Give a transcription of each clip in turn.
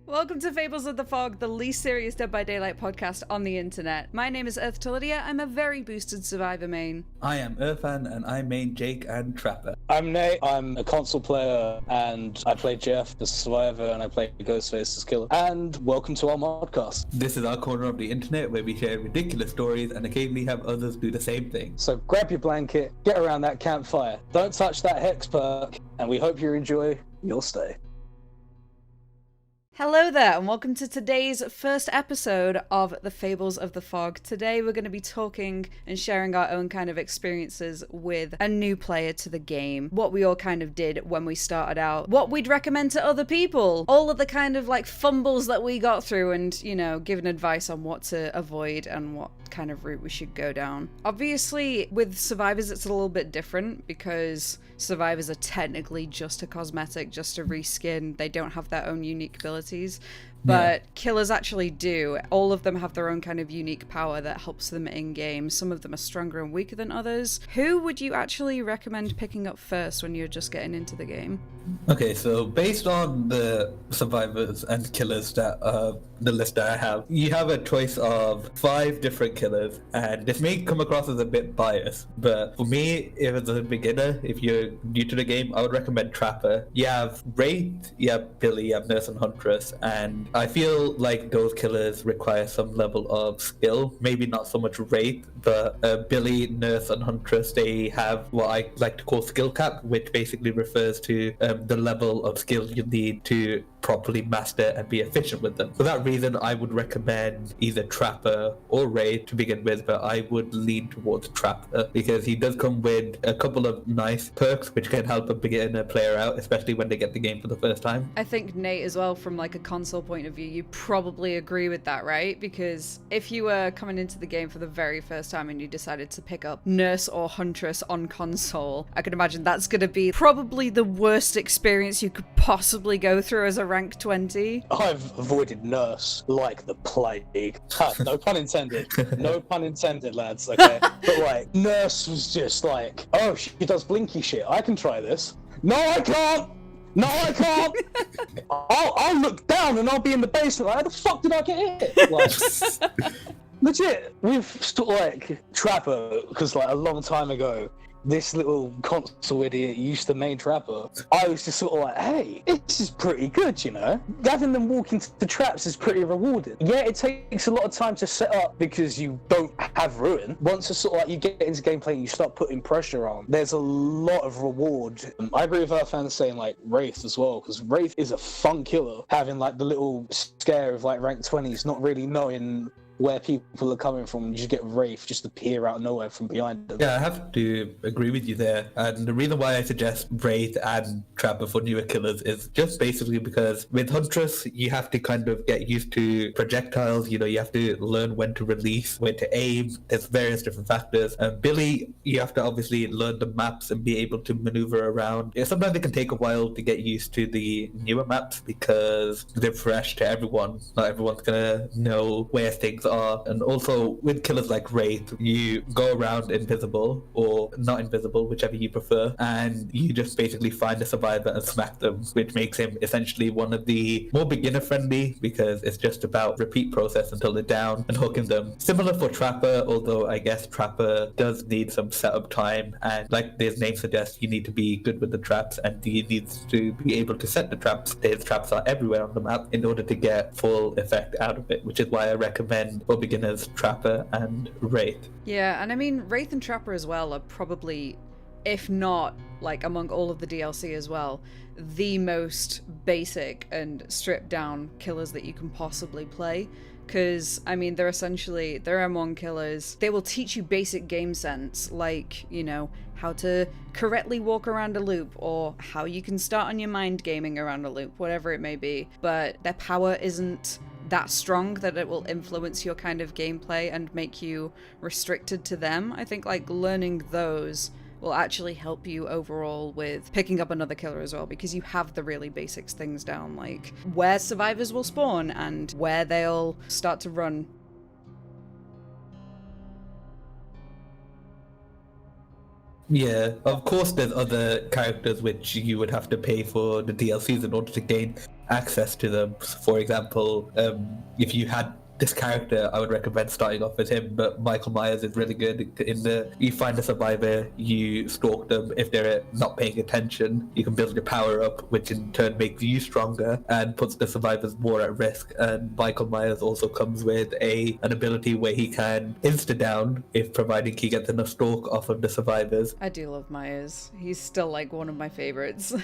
Welcome to Fables of the Fog, the least serious Dead by Daylight podcast on the internet. My name is EarthToLydia. I'm a very boosted survivor main. I am Earthan, and I main Jake and Trapper. I'm Nate. I'm a console player, and I play Jeff, the survivor, and I play Ghostface, the killer. And welcome to our MODCAST. This is our corner of the internet where we share ridiculous stories and occasionally have others do the same thing. So grab your blanket, get around that campfire, don't touch that hex perk, and we hope you enjoy your stay. Hello there, and welcome to today's first episode of the Fables of the Fog. Today we're going to be talking and sharing our own kind of experiences with a new player to the game, what we all kind of did when we started out, what we'd recommend to other people, all of the kind of like fumbles that we got through, and, you know, giving advice on what to avoid and what kind of route we should go down. Obviously, with survivors it's a little bit different because survivors are technically just a cosmetic, just a reskin. They don't have their own unique abilities. But killers actually do. All of them have their own kind of unique power that helps them in-game. Some of them are stronger and weaker than others. Who would you actually recommend picking up first when you're just getting into the game? Okay, so based on the survivors and killers that the list that I have, you have a choice of 5 different killers, and this may come across as a bit biased, but for me, if as a beginner, if you're new to the game, I would recommend Trapper. You have Wraith, you have Billy, you have Nurse and Huntress, and I feel like those killers require some level of skill. Maybe not so much Wraith, but Billy, Nurse, and Huntress, they have what I like to call skill cap, which basically refers to the level of skill you need to properly master and be efficient with them. For that reason, I would recommend either Trapper or Wraith to begin with, but I would lean towards Trapper because he does come with a couple of nice perks which can help a beginner player out, especially when they get the game for the first time. I think, Nate, as well, from like a console point of view, you probably agree with that, right? Because if you were coming into the game for the very first time and you decided to pick up Nurse or Huntress on console, I can imagine that's going to be probably the worst experience you could possibly go through as a rank 20. I've avoided Nurse like the plague. No pun intended. No pun intended, lads, okay? But like, Nurse was just like, oh, she does blinky shit. I can try this. No, I can't! No, I can't! I'll look down and I'll be in the basement. Like, how the fuck did I get hit? Like, legit, we've sort of like Trapper, because like a long time ago, this little console idiot used to main Trapper. I was just sort of like, hey, this is pretty good, you know? Having them walk into the traps is pretty rewarding. Yeah, it takes a lot of time to set up because you don't have Ruin. Once it's sort of like you get into gameplay and you start putting pressure on, there's a lot of reward. I agree with our fans saying like Wraith as well, because Wraith is a fun killer. Having like the little scare of like rank 20s, not really knowing where people are coming from, you just get Wraith just appear out of nowhere from behind them. Yeah, I have to agree with you there. And the reason why I suggest Wraith and Trapper for newer killers is just basically because with Huntress, you have to kind of get used to projectiles. You know, you have to learn when to release, when to aim. There's various different factors. And Billy, you have to obviously learn the maps and be able to maneuver around. Yeah, sometimes it can take a while to get used to the newer maps because they're fresh to everyone. Not everyone's gonna know where things are. And also with killers like Wraith, you go around invisible or not invisible, whichever you prefer, and you just basically find a survivor and smack them, which makes him essentially one of the more beginner friendly because it's just about repeat process until they're down and hooking them. Similar for Trapper, although I guess Trapper does need some setup time, and like his name suggests, you need to be good with the traps and you need to be able to set the traps. His traps are everywhere on the map in order to get full effect out of it, which is why I recommend for beginners Trapper and Wraith. Yeah, and I mean, Wraith and Trapper as well are probably, if not like among all of the DLC as well, the most basic and stripped down killers that you can possibly play. Because, I mean, they're M1 killers. They will teach you basic game sense, like, you know, how to correctly walk around a loop, or how you can start on your mind gaming around a loop, whatever it may be. But their power isn't that strong that it will influence your kind of gameplay and make you restricted to them. I think, like, learning those will actually help you overall with picking up another killer as well, because you have the really basics things down, like where survivors will spawn and where they'll start to run. Yeah, of course there's other characters which you would have to pay for the DLCs in order to gain access to them. For example, if you had this character, I would recommend starting off with him, but Michael Myers is really good. You find a survivor, you stalk them. If they're not paying attention, you can build your power up, which in turn makes you stronger and puts the survivors more at risk. And Michael Myers also comes with an ability where he can insta-down, if providing he gets enough stalk off of the survivors. I do love Myers. He's still like one of my favorites.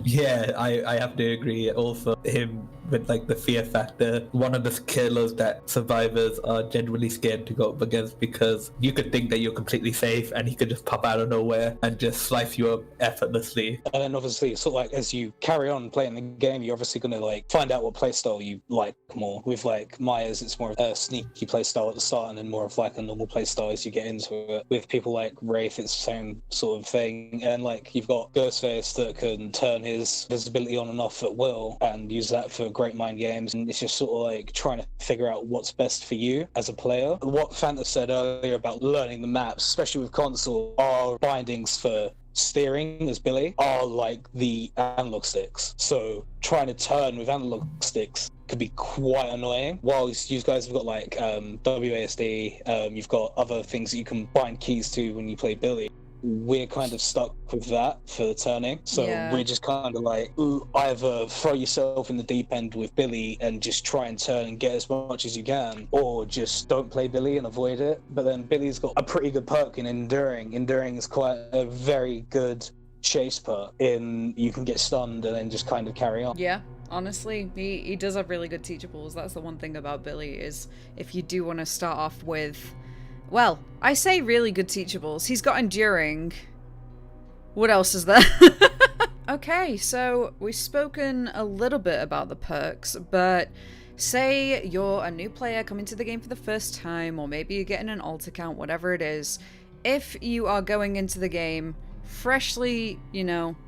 Yeah, I have to agree. Also, him with like the fear factor, one of the killers that survivors are genuinely scared to go up against, because you could think that you're completely safe and he could just pop out of nowhere and just slice you up effortlessly. And then obviously, sort of like as you carry on playing the game, you're obviously going to like find out what playstyle you like more. With like Myers, it's more of a sneaky playstyle at the start, and then more of like a normal playstyle as you get into it. With people like Wraith, it's the same sort of thing. And like you've got Ghostface that can turn his visibility on and off at will and use that for great mind games. And it's just sort of like trying to figure out what's best for you as a player. What Fanta said earlier about learning the maps, especially with console, our bindings for steering as Billy are like the analog sticks. So trying to turn with analog sticks could be quite annoying. Whilst you guys have got like WASD, you've got other things that you can bind keys to when you play Billy. We're kind of stuck with that for the turning, so we're just kind of like either throw yourself in the deep end with Billy and just try and turn and get as much as you can, or just don't play Billy and avoid it. But then Billy's got a pretty good perk in enduring. Enduring is quite a very good chase perk in you can get stunned and then just kind of carry on. Yeah, honestly, he does have really good teachables. That's the one thing about Billy, is if you do want to start off with, well, I say really good teachables. He's got enduring. What else is there? Okay, so we've spoken a little bit about the perks, but say you're a new player coming to the game for the first time, or maybe you're getting an alt account, whatever it is. If you are going into the game freshly,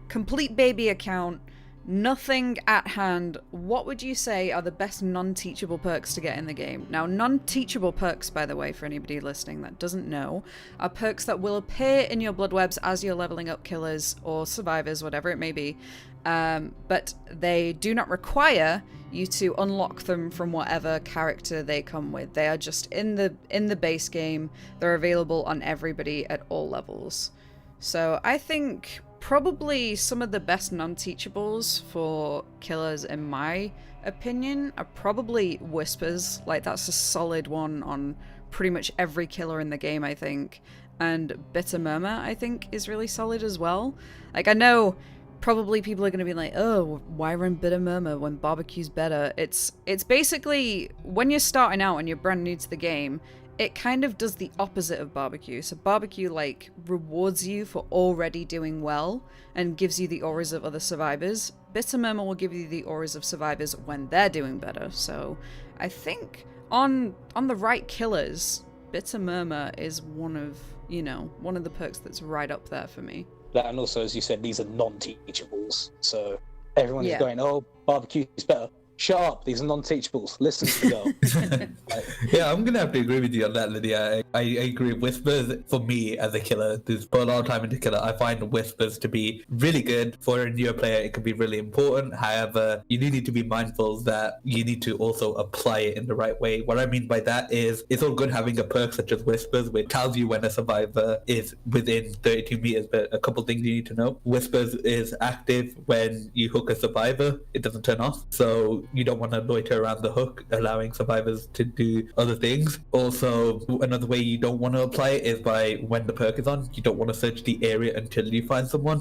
complete baby account, nothing at hand, what would you say are the best non-teachable perks to get in the game? Now, non-teachable perks, by the way, for anybody listening that doesn't know, are perks that will appear in your blood webs as you're leveling up killers or survivors, whatever it may be, but they do not require you to unlock them from whatever character they come with. They are just in the base game. They're available on everybody at all levels. So I think probably some of the best non-teachables for killers, in my opinion, are probably Whispers. Like, that's a solid one on pretty much every killer in the game, I think. And Bitter Murmur, I think, is really solid as well. Like, I know probably people are going to be like, oh, why run Bitter Murmur when barbecue's better? It's basically, when you're starting out and you're brand new to the game, it kind of does the opposite of barbecue. So barbecue, like, rewards you for already doing well and gives you the auras of other survivors. Bitter Murmur will give you the auras of survivors when they're doing better. So I think on the right killers, Bitter Murmur is one of the perks that's right up there for me. That, and also, as you said, these are non-teachables. So everyone is going, oh, barbecue is better. Shut up, these are non-teachables. Listen to the girl. Yeah, I'm gonna have to agree with you on that, Lydia. I agree. Whispers, for me as a killer, who's put a lot of time into killer, I find Whispers to be really good. For a newer player, it can be really important. However, you need to be mindful that you need to also apply it in the right way. What I mean by that is, it's all good having a perk such as Whispers, which tells you when a survivor is within 32 meters, but a couple things you need to know. Whispers is active when you hook a survivor. It doesn't turn off. So you don't want to loiter around the hook, allowing survivors to do other things. Also, another way you don't want to apply it is by when the perk is on. You don't want to search the area until you find someone.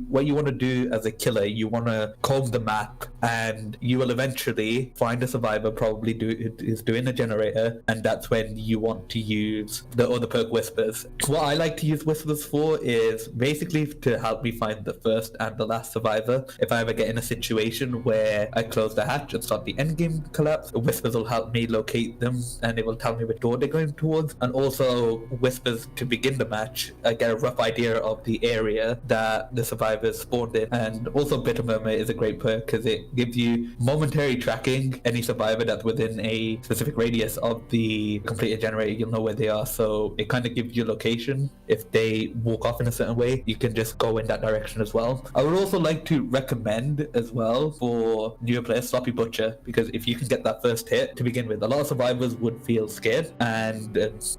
What you want to do as a killer, you want to comb the map, and you will eventually find a survivor probably is doing a generator, and that's when you want to use the other perk Whispers. What I like to use Whispers for is basically to help me find the first and the last survivor. If I ever get in a situation where I close the hatch and start the endgame collapse, Whispers will help me locate them, and it will tell me which door they're going towards. And also whispers to begin the match, get a rough idea of the area that the survivors spawned in. And also Bitter Murmur is a great perk because it gives you momentary tracking. Any survivor that's within a specific radius of the completed generator, you'll know where they are, so it kind of gives you location. If they walk off in a certain way, you can just go in that direction as well. I would also like to recommend as well for newer players Sloppy Butcher, because if you can get that first hit to begin with, a lot of survivors would feel scared and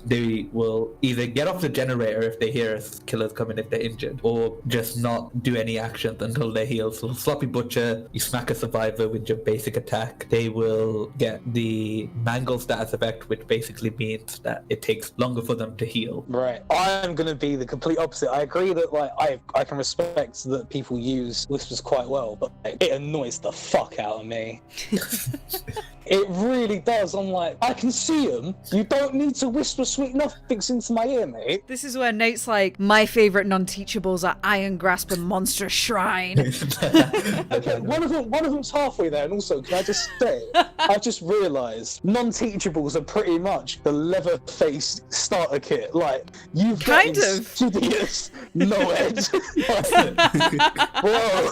they will either get off the generator if they hear killers coming if they're injured, or just not do any actions until they're healed. So Sloppy Butcher, you smack a survivor with your basic attack, they will get the mangle status effect, which basically means that it takes longer for them to heal. Right. I'm going to be the complete opposite. I agree that like I can respect that people use whispers quite well, but like, it annoys the fuck out of me. It really does. I'm like, I can see them. You don't need to whisper sweet nothings into my ear, mate. This is where Nate's like, my favourite non-teachables are Iron Grasp and Monstrous Shrine. Okay, one of them's halfway there, and also, can I just say, I've just realised non-teachables are pretty much the leather-faced starter kit. Like, you've got Kind of. insidious Noed. Whoa.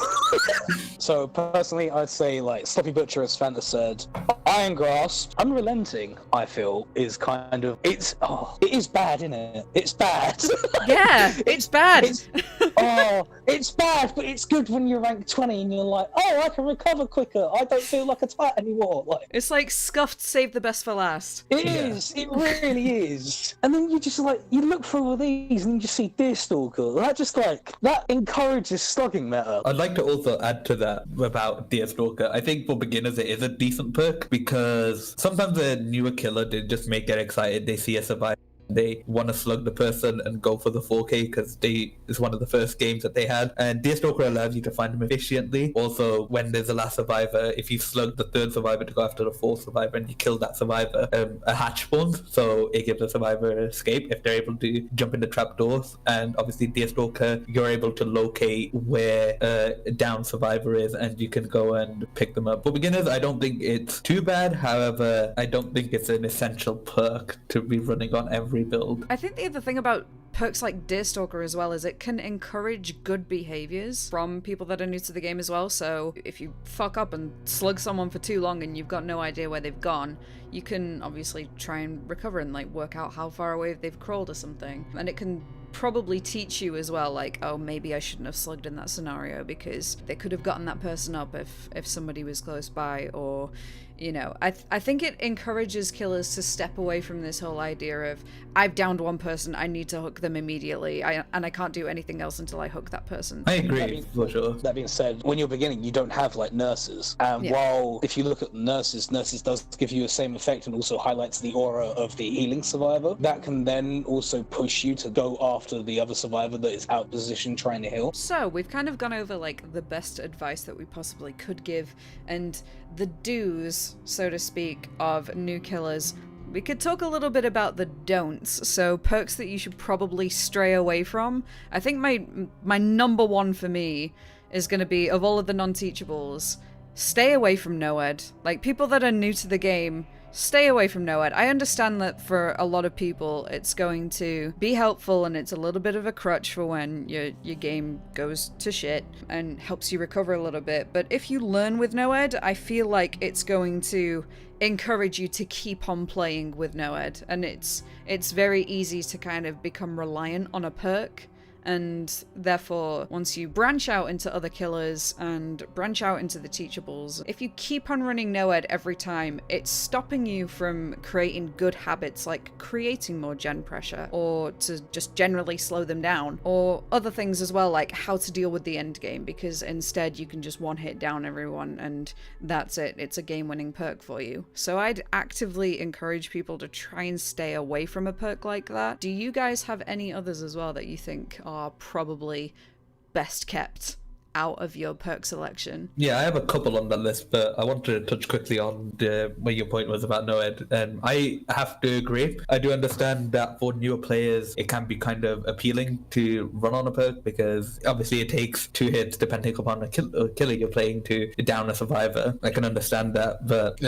So personally, I'd say like Sloppy Butcher, as Fanta said. Iron Grasp, Unrelenting, I feel, is kind of, it is bad, isn't it? It's bad. Yeah, it's bad. It's bad, but it's good when you're rank 20 and you're like, oh, I can recover quicker. I don't feel like a twat anymore. Like, It's like scuffed, save the best for last. it is. It really is. And then you just like, you look through all these and you just see Deerstalker. That encourages slugging meta. I'd like to also add to that about Deerstalker. I think for beginners it is a decent perk because sometimes a newer killer, they just may get excited, they see a survivor, they want to slug the person and go for the 4K because it's one of the first games that they had, and Deerstalker allows you to find them efficiently. Also, when there's a last survivor, if you slug the third survivor to go after the fourth survivor and you kill that survivor, a hatch spawns, so it gives the survivor an escape if they're able to jump in the trapdoors. And obviously Deerstalker, you're able to locate where a down survivor is and you can go and pick them up. For beginners, I don't think it's too bad. However, I don't think it's an essential perk to be running on every build. I think the other thing about perks like Deerstalker as well is it can encourage good behaviors from people that are new to the game as well. So if you fuck up and slug someone for too long and you've got no idea where they've gone, you can obviously try and recover and like work out how far away they've crawled or something. And it can probably teach you as well, like, oh, maybe I shouldn't have slugged in that scenario because they could have gotten that person up if somebody was close by. Or, you know, I think it encourages killers to step away from this whole idea of, I've downed one person, I need to hook them immediately, and I can't do anything else until I hook that person. I agree, for sure. That being said, when you're beginning, you don't have like nurses, and while if you look at nurses does give you the same effect and also highlights the aura of the healing survivor. That can then also push you to go after the other survivor that is out of position trying to heal. So we've kind of gone over like the best advice that we possibly could give and the do's, so to speak, of new killers. We could talk a little bit about the don'ts, so perks that you should probably stray away from. I think my number one for me is going to be, of all of the non-teachables, stay away from Noed. Like, people that are new to the game, stay away from Noed. I understand that for a lot of people it's going to be helpful and it's a little bit of a crutch for when your game goes to shit and helps you recover a little bit, but if you learn with Noed, I feel like it's going to encourage you to keep on playing with Noed, and it's very easy to kind of become reliant on a perk. And therefore, once you branch out into other killers and branch out into the teachables, if you keep on running Noed every time, it's stopping you from creating good habits like creating more gen pressure, or to just generally slow them down, or other things as well, like how to deal with the end game, because instead you can just one hit down everyone and that's it. It's a game-winning perk for you. So I'd actively encourage people to try and stay away from a perk like that. Do you guys have any others as well that you think are probably best kept out of your perk selection. Yeah, I have a couple on that list, but I want to touch quickly on where your point was about Noed. And I have to agree. I do understand that for newer players, it can be kind of appealing to run on a perk because obviously it takes 2 hits depending upon a killer you're playing to down a survivor. I can understand that, but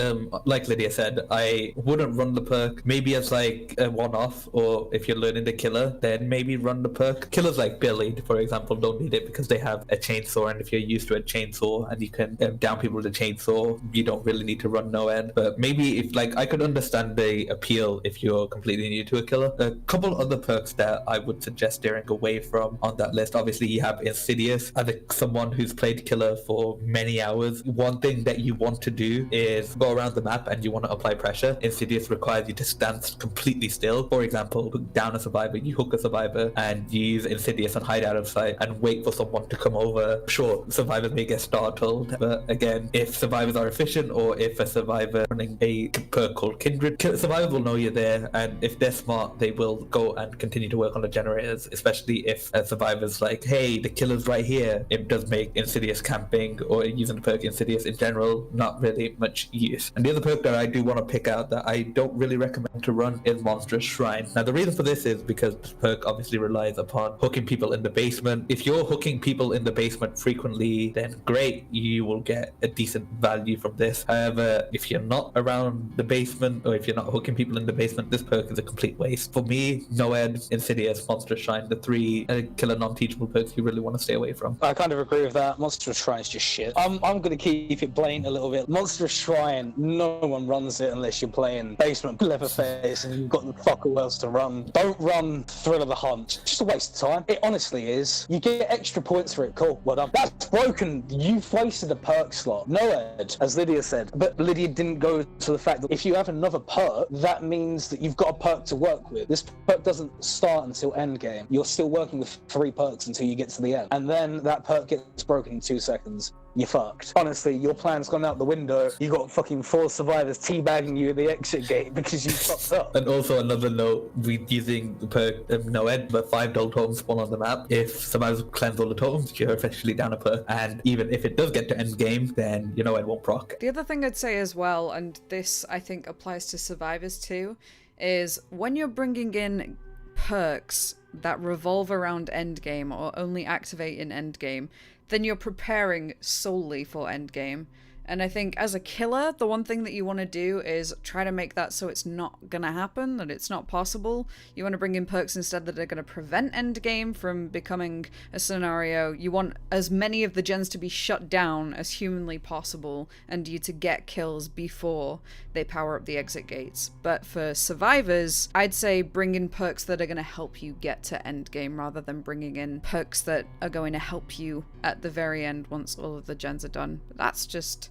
like Lydia said, I wouldn't run the perk maybe as like a one-off, or if you're learning the killer, then maybe run the perk. Killers like Billy, for example, don't need it because they have a chainsaw, and if you're used to a chainsaw and you can down people with a chainsaw, you don't really need to run no end. But maybe if like I could understand the appeal if you're completely new to a killer. A couple other perks that I would suggest steering away from on that list. Obviously, you have Insidious. As someone who's played killer for many hours, one thing that you want to do is go around the map and you want to apply pressure. Insidious requires you to stand completely still. For example, hook down a survivor, you hook a survivor and you use Insidious and hide out of sight and wait for someone to come over. Sure, survivors may get startled, but again, if survivors are efficient or if a survivor running a perk called Kindred, survivors will know you're there, and if they're smart, they will go and continue to work on the generators, especially if a survivor's like, hey, the killer's right here. It does make Insidious camping or using the perk Insidious in general not really much use. And the other perk that I do want to pick out that I don't really recommend to run is Monstrous Shrine. Now the reason for this is because this perk obviously relies upon hooking people in the basement. If you're hooking people in the basement frequently, then great, you will get a decent value from this. However, if you're not around the basement or if you're not hooking people in the basement, this perk is a complete waste. For me, Noed, Insidious, Monstrous Shrine, the 3 killer non-teachable perks you really want to stay away from. I kind of agree with that. Monstrous Shrine is just shit. I'm going to keep it blatant a little bit. Monstrous Shrine, no one runs it unless you're playing basement Leatherface and you've got the fuck who else to run. Don't run Thrill of the Hunt. Just a waste of time. It honestly is. You get extra points for it. Cool. Well done. That's broken. You've wasted a perk slot. Noed, as Lydia said. But Lydia didn't go to the fact that if you have another perk, that means that you've got a perk to work with. This perk doesn't start until end game. You're still working with 3 perks until you get to the end. And then that perk gets broken in 2 seconds. You're fucked. Honestly, your plan's gone out the window. You got fucking 4 survivors teabagging you at the exit gate because you fucked up. And also another note, with using the perk Noed, but 5 dog totems spawn on the map. If survivors cleanse all the totems, you're officially down a perk. And even if it does get to end game, then your Noed won't proc. The other thing I'd say as well, and this I think applies to survivors too, is when you're bringing in perks that revolve around endgame or only activate in endgame, then you're preparing solely for endgame. And I think as a killer, the one thing that you want to do is try to make that so it's not going to happen, that it's not possible. You want to bring in perks instead that are going to prevent endgame from becoming a scenario. You want as many of the gens to be shut down as humanly possible and you to get kills before they power up the exit gates. But for survivors, I'd say bring in perks that are going to help you get to endgame rather than bringing in perks that are going to help you at the very end once all of the gens are done. But that's just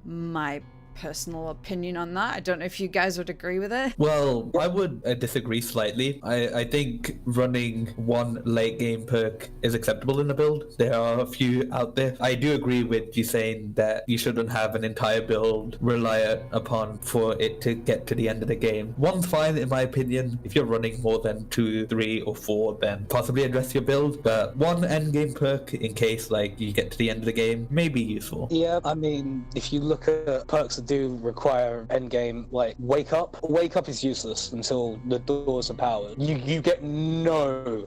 my personal opinion on that. I don't know if you guys would agree with it. Well, I would disagree slightly. I think running 1 late game perk is acceptable in the build. There are a few out there. I do agree with you saying that you shouldn't have an entire build rely upon for it to get to the end of the game. 1's fine in my opinion. If you're running more than 2, 3 or 4, then possibly address your build. But 1 end game perk in case like you get to the end of the game may be useful. Yeah, I mean, if you look at perks that do require endgame, like wake up is useless until the doors are powered. You get no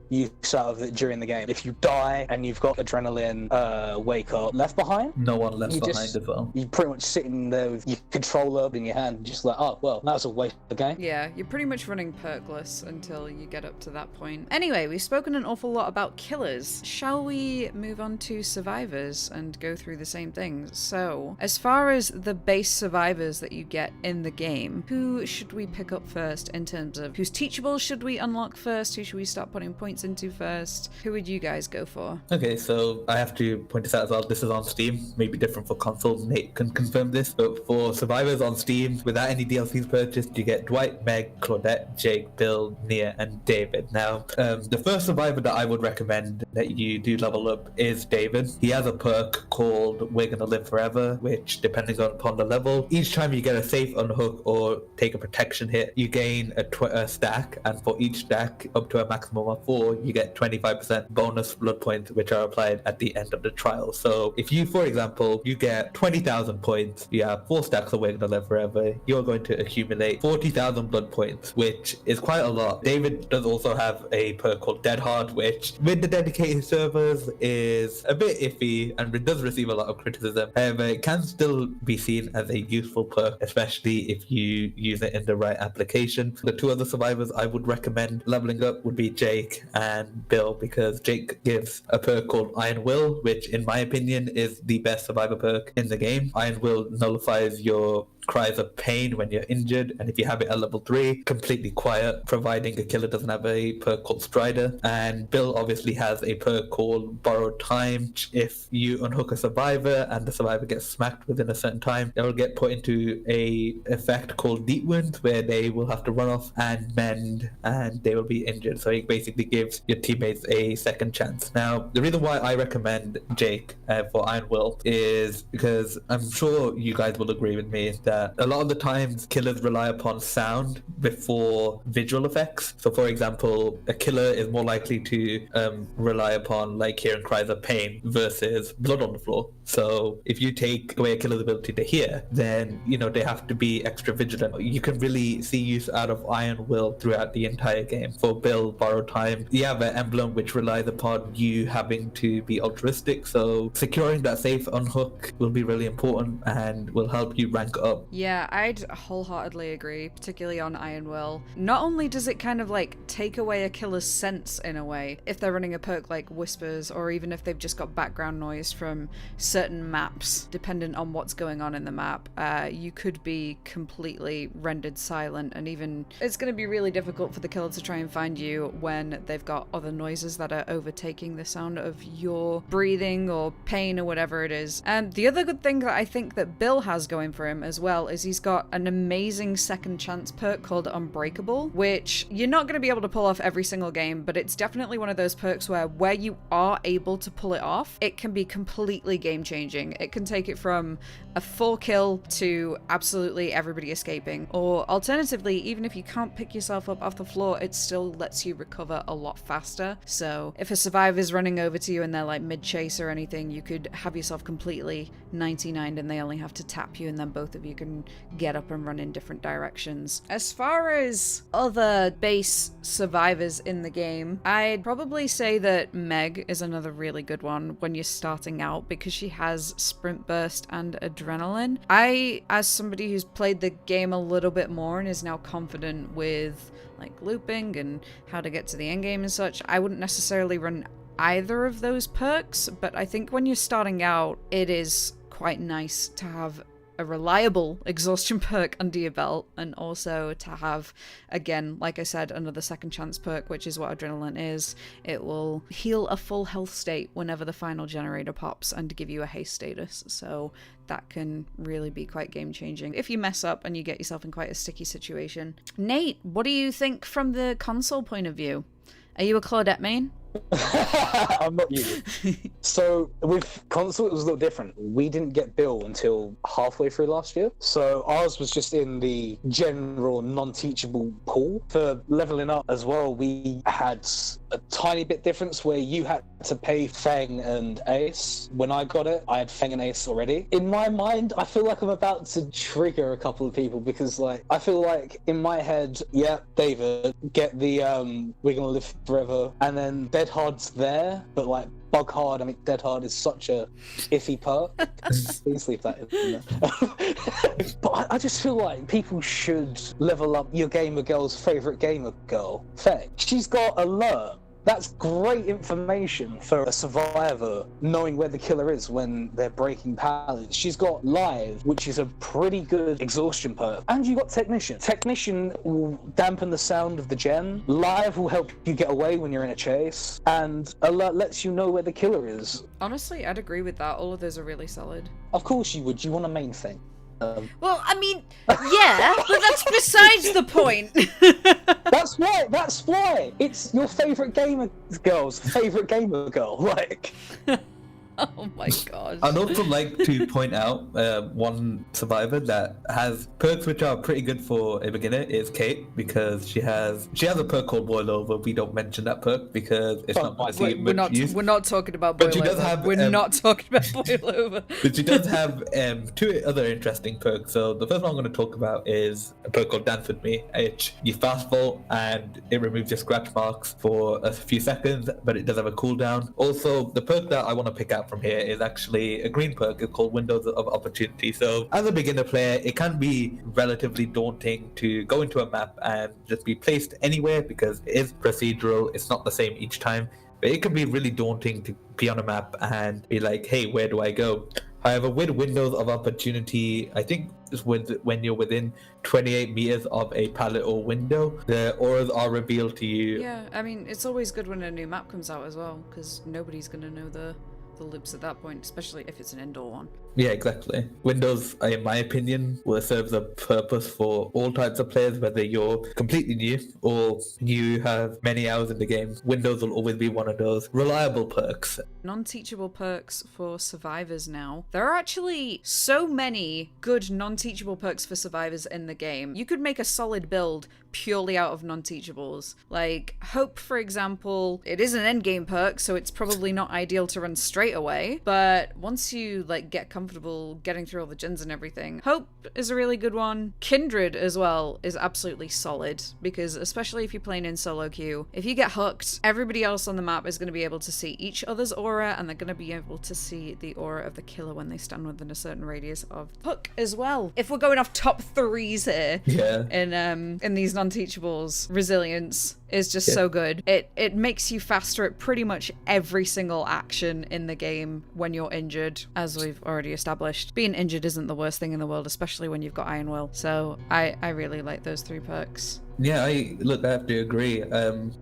use out of it during the game. If you die and you've got adrenaline, wake up, left behind, no one left behind as well. You pretty much sitting there with your controller in your hand, just like, oh well, that was a waste of the game. Yeah, you're pretty much running perkless until you get up to that point. Anyway, we've spoken an awful lot about killers. Shall we move on to survivors and go through the same things? So, as far as the base survivors that you get in the game, who should we pick up first in terms of who's teachable should we unlock first? Who should we start putting points into first? Who would you guys go for? Okay, so I have to point this out as well. This is on Steam, maybe different for consoles. Nate can confirm this, but for survivors on Steam, without any DLCs purchased, you get Dwight, Meg, Claudette, Jake, Bill, Nia, and David. Now, the first survivor that I would recommend that you do level up is David. He has a perk called We're Gonna Live Forever, which each, depending upon the level. Each time you get a safe unhook or take a protection hit, you gain a stack, and for each stack up to a maximum of 4, you get 25% bonus blood points, which are applied at the end of the trial. So if you, for example, you get 20,000 points, you have 4 stacks of Waiting to Live Forever, you're going to accumulate 40,000 blood points, which is quite a lot. David does also have a perk called Dead Hard, which with the dedicated servers is a bit iffy and it does receive a lot of criticism. However, it can still be seen as a useful perk, especially if you use it in the right application. The 2 other survivors I would recommend leveling up would be Jake and Bill, because Jake gives a perk called Iron Will, which in my opinion is the best survivor perk in the game. Iron Will nullifies your cries of pain when you're injured, and if you have it at level 3, completely quiet, providing a killer doesn't have a perk called Strider. And Bill obviously has a perk called Borrowed Time. If you unhook a survivor and the survivor gets smacked within a certain time, they will get put into a effect called Deep Wounds, where they will have to run off and mend and they will be injured. So it basically gives your teammates a second chance. Now, the reason why I recommend Jake for Iron Will is because I'm sure you guys will agree with me that a lot of the times killers rely upon sound before visual effects. So for example, a killer is more likely to rely upon like hearing cries of pain versus blood on the floor. So if you take away a killer's ability to hear, then they have to be extra vigilant. You can really see use out of Iron Will throughout the entire game. For Bill, Borrowed Time, you have an emblem which relies upon you having to be altruistic, so securing that safe unhook will be really important and will help you rank up. Yeah, I'd wholeheartedly agree, particularly on Iron Will. Not only does it kind of like take away a killer's sense in a way, if they're running a perk like Whispers, or even if they've just got background noise from certain maps, dependent on what's going on in the map, you could be completely rendered silent, and even it's going to be really difficult for the killer to try and find you when they've got other noises that are overtaking the sound of your breathing or pain or whatever it is. And the other good thing that I think that Bill has going for him as well is he's got an amazing second chance perk called Unbreakable, which you're not going to be able to pull off every single game, but it's definitely one of those perks where you are able to pull it off, it can be completely game changing. It can take it from a full kill to absolutely everybody escaping, or alternatively, even if you can't pick yourself up off the floor, it still lets you recover a lot faster. So if a survivor's running over to you and they're like mid-chase or anything, you could have yourself completely 99'd and they only have to tap you, and then both of you can get up and run in different directions. As far as other base survivors in the game, I'd probably say that Meg is another really good one when you're starting out, because she has Sprint Burst and Adrenaline. I, as somebody who's played the game a little bit more and is now confident with like looping and how to get to the end game and such, I wouldn't necessarily run either of those perks, but I think when you're starting out, it is quite nice to have a reliable exhaustion perk under your belt, and also to have, again, like I said, another second chance perk, which is what Adrenaline is. It will heal a full health state whenever the final generator pops and give you a haste status, so that can really be quite game changing if you mess up and you get yourself in quite a sticky situation. Nate, what do you think from the console point of view? Are you a Claudette main? I'm not you. So with console it was a little different. We didn't get Bill until halfway through last year, so ours was just in the general non-teachable pool. For leveling up as well, we had a tiny bit difference where you had to pay Fang and Ace. When I got it, I had Fang and Ace already. In my mind, I feel like I'm about to trigger a couple of people, because like I feel like in my head, yeah, David, get the We're Gonna Live Forever, and then Dead Hard's there, but like Bug Hard, I mean, Dead Hard is such a iffy perk. Please leave that in there. But I just feel like people should level up your gamer girl's favourite gamer girl, Faye. She's got Alert. That's great information for a survivor, knowing where the killer is when they're breaking pallets. She's got Live, which is a pretty good exhaustion perk. And you got Technician. Technician will dampen the sound of the gen. Live will help you get away when you're in a chase. And Alert lets you know where the killer is. Honestly, I'd agree with that. All of those are really solid. Of course you would. You want a main thing. Well, I mean, yeah, but that's besides the point. That's why. It's your favourite gamer girl's favourite gamer girl. Like... Oh my gosh. I'd also like to point out one survivor that has perks which are pretty good for a beginner is Kate, because she has a perk called Boil Over. We don't mention that perk because it's not going to see much use. We're not talking about But Boil she does Over. have, We're not talking about Boil Over. But she does have two other interesting perks. So the first one I'm going to talk about is a perk called Dance With Me, which you fast vault and it removes your scratch marks for a few seconds, but it does have a cooldown. Also, the perk that I want to pick out from here is actually a green perk. It's called Windows of Opportunity. So as a beginner player, it can be relatively daunting to go into a map and just be placed anywhere because it is procedural. It's not the same each time. But it can be really daunting to be on a map and be like, hey, where do I go? However, with Windows of Opportunity, I think when you're within 28 meters of a pallet or window, the auras are revealed to you. Yeah, I mean, it's always good when a new map comes out as well, because nobody's going to know the loops at that point, especially if it's an indoor one. Yeah, exactly. Windows, in my opinion, will serve the purpose for all types of players, whether you're completely new or you have many hours in the game. Windows will always be one of those reliable perks. Non-teachable perks for survivors now. There are actually so many good non-teachable perks for survivors in the game. You could make a solid build purely out of non-teachables. Like Hope, for example, it is an endgame perk, so it's probably not ideal to run straight away, but once you like get comfortable getting through all the gens and everything, Hope is a really good one. Kindred as well is absolutely solid, because especially if you're playing in solo queue, if you get hooked, everybody else on the map is going to be able to see each other's aura, and they're going to be able to see the aura of the killer when they stand within a certain radius of hook as well. If we're going off top threes here, yeah, in these non-teachables, resilience is just so good. It makes you faster at pretty much every single action in the game when you're injured, as we've already established. Being injured isn't the worst thing in the world, especially when you've got Iron Will. So I really like those 3 perks. Yeah, I have to agree.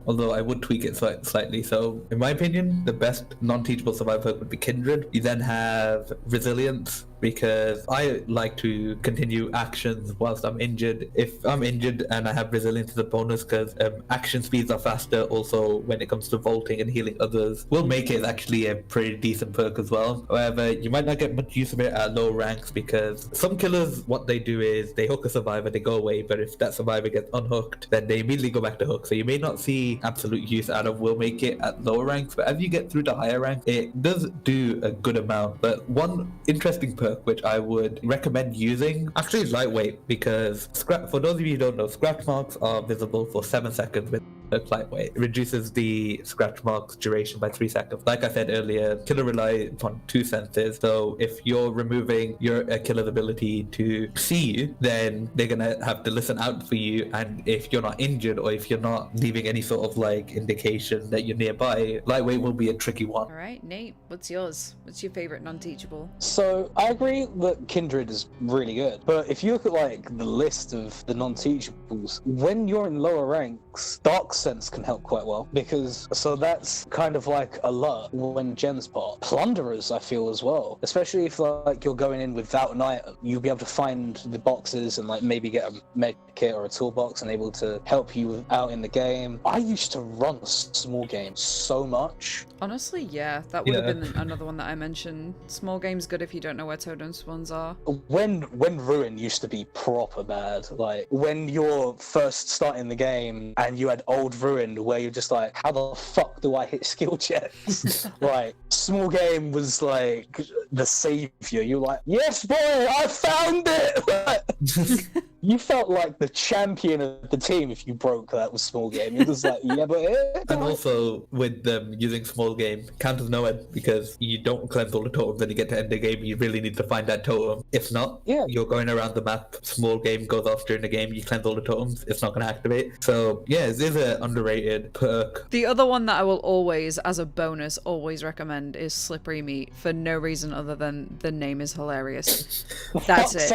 Although I would tweak it slightly. So, in my opinion, the best non-teachable survivor would be Kindred. You then have Resilience, because I like to continue actions whilst I'm injured. If I'm injured and I have Resilience as a bonus, because action speeds are faster, also when it comes to vaulting and healing others, will make it actually a pretty decent perk as well. However, you might not get much use of it at low ranks, because some killers, what they do is they hook a survivor, they go away, but if that survivor gets unhooked, then they immediately go back to hook. So you may not see absolute use out of Will Make It at lower ranks, but as you get through the higher ranks, it does do a good amount. But one interesting perk which I would recommend using actually is Lightweight, because for those of you who don't know, scratch marks are visible for 7 seconds with Lightweight. It reduces the scratch marks duration by 3 seconds. Like I said earlier, killer rely upon 2 senses, so if you're removing your killer's ability to see you, then they're gonna have to listen out for you, and if you're not injured or if you're not leaving any sort of like indication that you're nearby, Lightweight will be a tricky one. Alright, Nate, what's yours? What's your favorite non-teachable? So I agree that Kindred is really good, but if you look at like the list of the non-teachables, when you're in lower ranks, Dark Sense can help quite well, because so that's kind of like alert when gens pop. Plunderers, I feel, as well, especially if like you're going in without an item, you'll be able to find the boxes and like maybe get a med kit or a toolbox and able to help you out in the game. I used to run small games so much. Honestly, yeah, that would have been another one that I mentioned. Small game's good if you don't know where totem spawns are. When Ruin used to be proper bad, like when you're first starting the game and you had old Ruin where you're just like, how the fuck do I hit skill checks? Like, small game was like the savior. You're like, yes boy, I found it! You felt like the champion of the team if you broke that with small game. It was like, yeah, but... And also, with using small game, count as no-ed, because you don't cleanse all the totems and you get to end the game, you really need to find that totem. If not, you're going around the map, small game goes off during the game, you cleanse all the totems, it's not going to activate. So, yeah, it is an underrated perk. The other one that I will always, as a bonus, always recommend is Slippery Meat, for no reason other than the name is hilarious. That's it.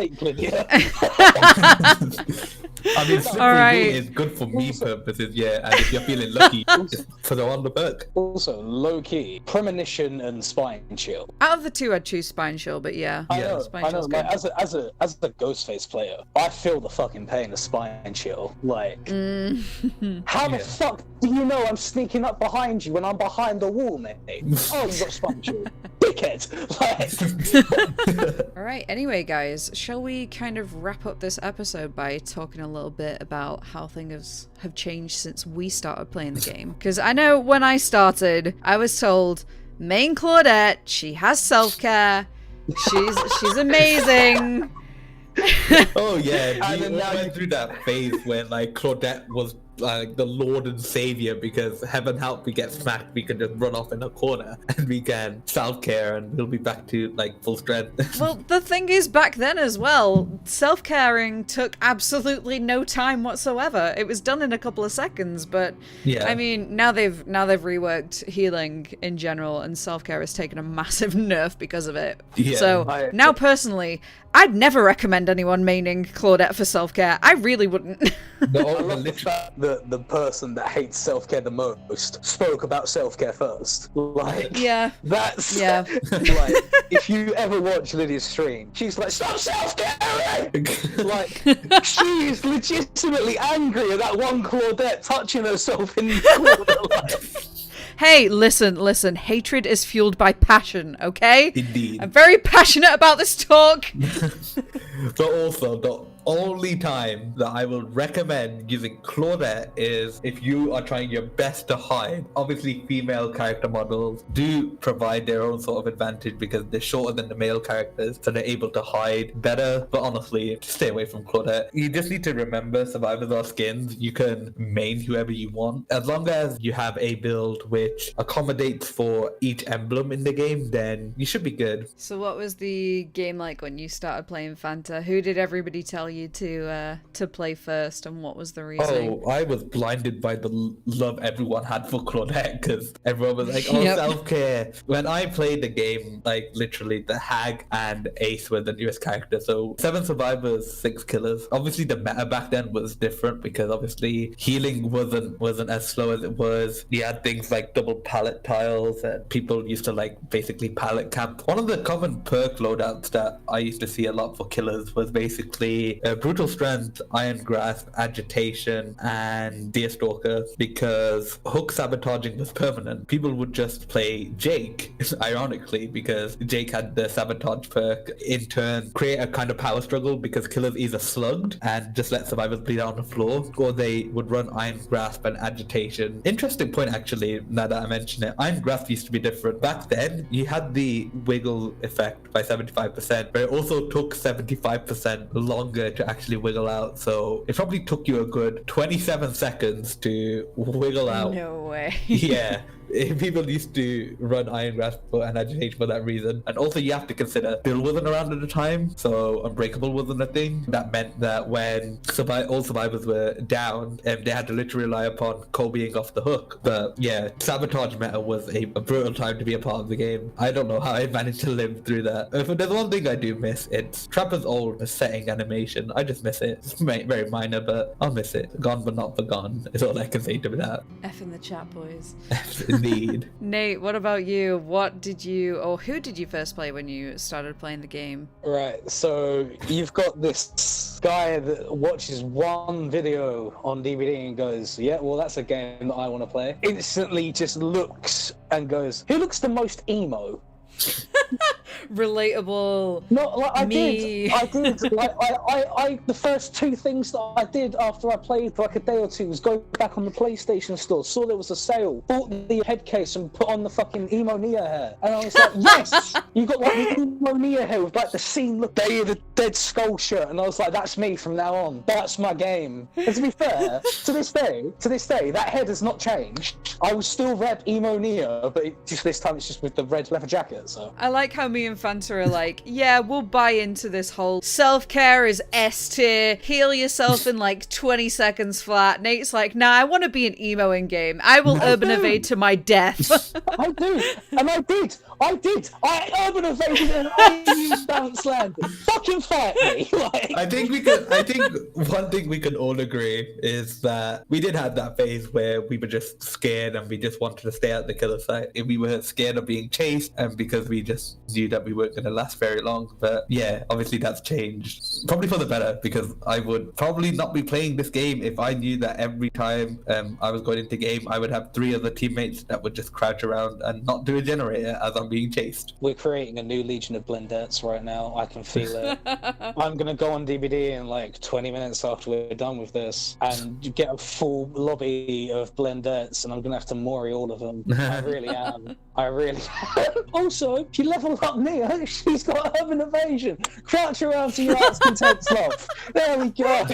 I mean, Slippery Meat is good for me purposes, yeah, and if you're feeling lucky, just put it on the perk. Also, low-key, Premonition and Spine Chill. Out of the two, I'd choose Spine Chill, but yeah. I know, Spine Chill's like, good. as a Ghostface player, I feel the fucking pain of Spine Chill. Like, how the fuck do you know I'm sneaking up behind you when I'm behind the wall, mate? Oh, you got Spine Chill. dickhead. Like, All right, anyway, guys, shall we kind of wrap up this episode by talking a little bit about how things have changed since we started playing the game? Because I know when I started, I was told, main Claudette, she has self-care, she's amazing. Oh yeah, And we then all now went through that phase where like Claudette was like the Lord and Savior, because heaven help we get smacked, we can just run off in a corner and we can self-care and we'll be back to like full strength. Well, the thing is, back then as well, self-caring took absolutely no time whatsoever. It was done in a couple of seconds, but Yeah. I mean, now they've reworked healing in general, and self-care has taken a massive nerf because of it. Yeah. So now, personally, I'd never recommend anyone maining Claudette for self-care. I really wouldn't. the person that hates self-care the most spoke about self-care first. Like, Yeah. that's Yeah. like, if you ever watch Lydia's stream, she's like, stop self-caring! Like, she is legitimately angry at that one Claudette touching herself in the corner. Like, Hey, listen. Hatred is fueled by passion, okay? Indeed. I'm very passionate about this talk. But also, the only time that I will recommend using Claudette is if you are trying your best to hide. Obviously, female character models do provide their own sort of advantage because they're shorter than the male characters, so they're able to hide better. But honestly, stay away from Claudette. You just need to remember, survivors are skins. You can main whoever you want. As long as you have a build which accommodates for each emblem in the game, then you should be good. So what was the game like when you started playing Fanta? Who did everybody tell you to play first, and what was the reasoning? Oh, I was blinded by the love everyone had for Claudette, because everyone was like, oh, Yep. self-care. When I played the game, like literally the Hag and Ace were the newest characters. So 7 survivors, 6 killers. Obviously the meta back then was different because obviously healing wasn't as slow as it was. You had things like double pallet tiles and people used to like basically pallet camp. One of the common perk loadouts that I used to see a lot for killers was basically brutal strength, iron grasp, agitation, and deerstalker, because hook sabotaging was permanent. People would just play Jake, ironically, because Jake had the sabotage perk, in turn create a kind of power struggle because killers either slugged and just let survivors bleed out on the floor, or they would run iron grasp and agitation. Interesting point actually, now that I mention it. Iron grasp used to be different. Back then, you had the wiggle effect by 75%, but it also took 75% longer to actually wiggle out, so it probably took you a good 27 seconds to wiggle out. No way. Yeah. People used to run Iron Grasp and Agitation for that reason. And also you have to consider Bill wasn't around at the time, so Unbreakable wasn't a thing. That meant that when all survivors were down, they had to literally rely upon Kobeing off the hook. But yeah, Sabotage meta was a brutal time to be a part of the game. I don't know how I managed to live through that. If there's one thing I do miss, it's Trapper's old setting animation. I just miss it. It's very minor, but I'll miss it. Gone but not forgotten is all I can say to that. F in the chat, boys. Indeed. Nate, what about you? What did you, or who did you first play when you started playing the game? right, so you've got this guy that watches one video on DVD and goes, yeah, well, that's a game that I want to play. Instantly just looks and goes, who looks the most emo? Relatable. No, like I Me. did. Like I the first 2 things that I did after I played for like a day or two was go back on the PlayStation store, saw there was a sale, bought the head case and put on the fucking emo Nia hair, and I was like, yes, you got like the emo Nia hair with like the scene look, Day of the Dead Skull shirt, and I was like, that's me from now on. That's my game. And to be fair, to this day, that head has not changed. I will still rep emo Nia, but just this time it's just with the red leather jacket. So I like how me and Fanta are like, yeah, we'll buy into this whole self-care is S tier, heal yourself in like 20 seconds flat. Nate's like, nah, I want to be an emo in game. I will urban evade to my death. I do, and I did. I urban evaded and I used bounce land. Fucking fight me. Like, I think one thing we can all agree is that we did have that phase where we were just scared and we just wanted to stay at the killer site. We were scared of being chased, and because we just knew that we weren't going to last very long. But yeah, obviously that's changed. Probably for the better, because I would probably not be playing this game if I knew that every time I was going into game, I would have 3 other teammates that would just crouch around and not do a generator as I'm I'm being chased. We're creating a new legion of Blendettes right now. I can feel it. I'm gonna go on DVD in like 20 minutes after we're done with this, and you get a full lobby of Blendettes, and I'm gonna have to Mori all of them. I really am. I really am. Also, if you level up Nia, she's got urban evasion. Crouch around to your heart's content, love. There we go.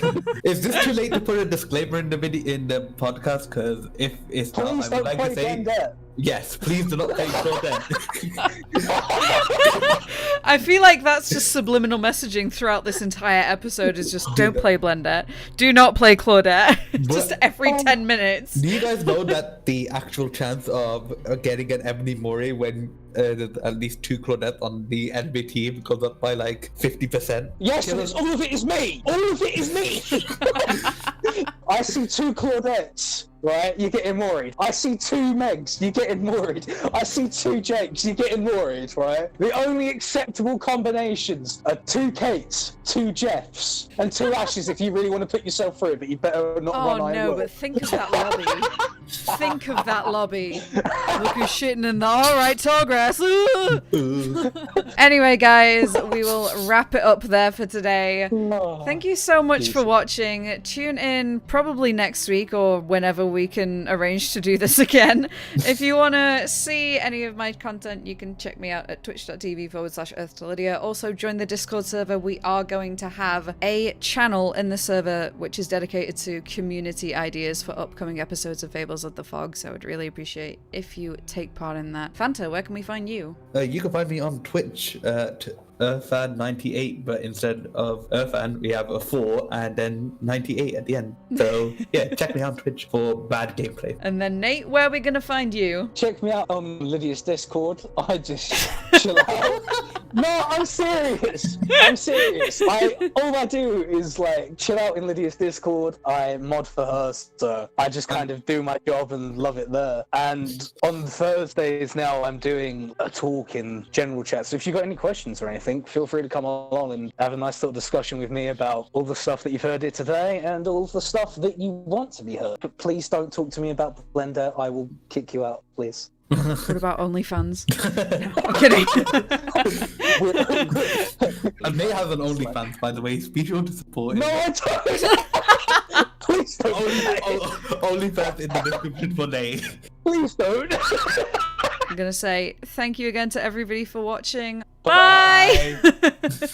Is this too late to put a disclaimer in the podcast? Because if it's not, Please I would don't like to play say Blendette. yes. Please do not play Claudette. I feel like that's just subliminal messaging throughout this entire episode. Is just don't play Blendette, do not play Claudette. Just every 10 minutes. Do you guys know that the actual chance of getting an Ebony Mori when there's at least 2 Claudettes on the enemy team goes up by like 50%? Yes, and all of it is me. All of it is me. I see 2 Claudettes, right? You're getting worried. I see 2 Megs. You're getting worried. I see 2 Jakes. You're getting worried, right? The only acceptable combinations are 2 Kates, 2 Jeffs, and 2 Ashes if you really want to put yourself through it, but you better not run Oh no, but think of that lobby. Think of that lobby. Look who's shitting in the alright tall grass. Anyway, guys, we will wrap it up there for today. Thank you so much for watching. Tune in probably next week or whenever we can arrange to do this again. If you want to see any of my content, you can check me out at twitch.tv/EarthToLydia. Also, join the Discord server. We are going to have a channel in the server which is dedicated to community ideas for upcoming episodes of Fables of the Fog, so I'd really appreciate if you take part in that. Fanta, where can we find you? You can find me on Twitch at Earthfan98, but instead of Earthfan, we have a 4 and then 98 at the end. So yeah, check me out on Twitch for bad gameplay. And then Nate, where are we gonna find you? Check me out on Lydia's Discord. I just chill out. No, I'm serious. I'm serious. All I do is like chill out in Lydia's Discord. I mod for her, so I just kind of do my job and love it there. And on Thursdays now, I'm doing a talk in general chat. So if you've got any questions or anything, feel free to come along and have a nice little discussion with me about all the stuff that you've heard here today and all the stuff that you want to be heard. But please don't talk to me about Blender. I will kick you out, please. What about OnlyFans? No, I'm kidding. And May has an OnlyFans, by the way. Be sure to support it. No, I don't. Please don't. OnlyFans in the description for May. Please don't. I'm gonna say thank you again to everybody for watching. Bye. Bye.